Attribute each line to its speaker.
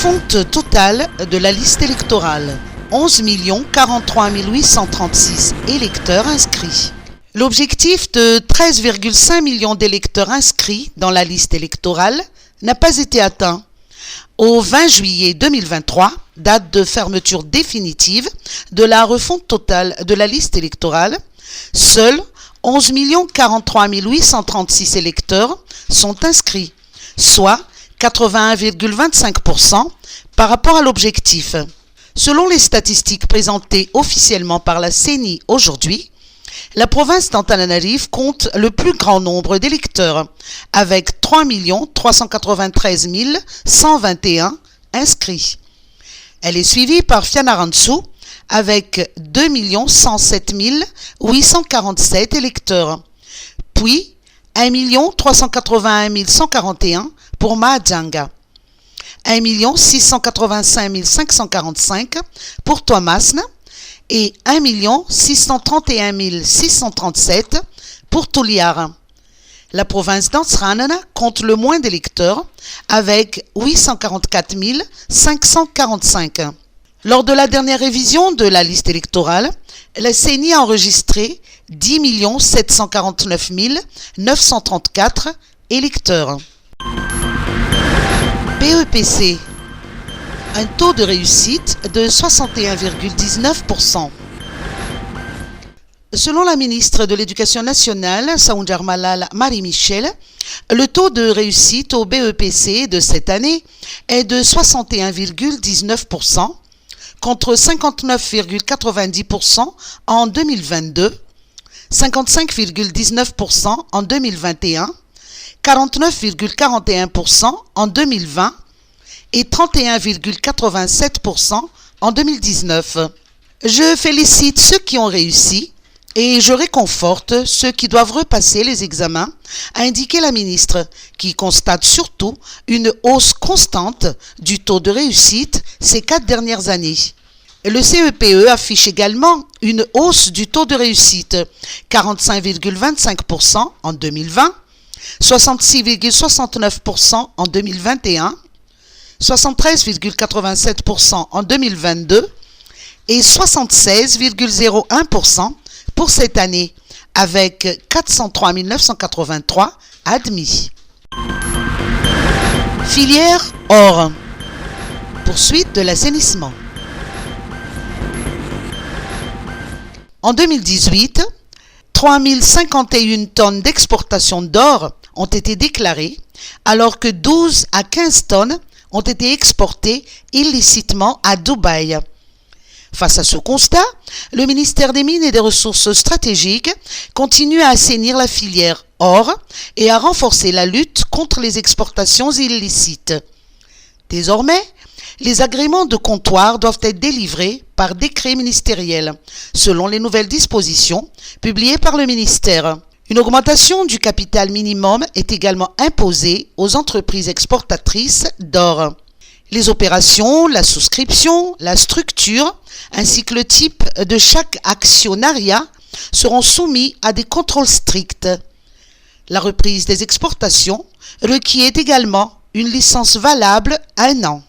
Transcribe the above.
Speaker 1: refonte totale de la liste électorale. 11 043 836 électeurs inscrits. L'objectif de 13,5 millions d'électeurs inscrits dans la liste électorale n'a pas été atteint. Au 20 juillet 2023, date de fermeture définitive de la refonte totale de la liste électorale, seuls 11 043 836 électeurs sont inscrits, soit 81,25% par rapport à l'objectif. Selon les statistiques présentées officiellement par la CENI aujourd'hui, la province d'Antananarive compte le plus grand nombre d'électeurs, avec 3 393 121 inscrits. Elle est suivie par Fianarantsoa, avec 2 107 847 électeurs, puis 1 381 141 pour Mahajanga, 1 685 545 pour Toamasna et 1 631 637 pour Toliara. La province d'Antsranana compte le moins d'électeurs avec 844 545. Lors de la dernière révision de la liste électorale, la CENI a enregistré 10 749 934 électeurs. BEPC, un taux de réussite de 61,19%. Selon la ministre de l'Éducation nationale, Saoundjar Malal Marie-Michel, le taux de réussite au BEPC de cette année est de 61,19% contre 59,90% en 2022, 55,19% en 2021, 49,41% en 2020 et 31,87% en 2019. Je félicite ceux qui ont réussi et je réconforte ceux qui doivent repasser les examens, a indiqué la ministre, qui constate surtout une hausse constante du taux de réussite ces 4 dernières années. Le CEPE affiche également une hausse du taux de réussite, 45,25% en 2020, 66,69% en 2021, 73,87% en 2022 et 76,01% pour cette année, avec 403 983 admis. Filière or. Poursuite de l'assainissement. En 2018, 3051 tonnes d'exportation d'or ont été déclarées, alors que 12 à 15 tonnes ont été exportées illicitement à Dubaï. Face à ce constat, le ministère des Mines et des Ressources stratégiques continue à assainir la filière or et à renforcer la lutte contre les exportations illicites. Désormais, les agréments de comptoir doivent être délivrés par décret ministériel, selon les nouvelles dispositions publiées par le ministère. Une augmentation du capital minimum est également imposée aux entreprises exportatrices d'or. Les opérations, la souscription, la structure, ainsi que le type de chaque actionnariat seront soumis à des contrôles stricts. La reprise des exportations requiert également une licence valable 1 an.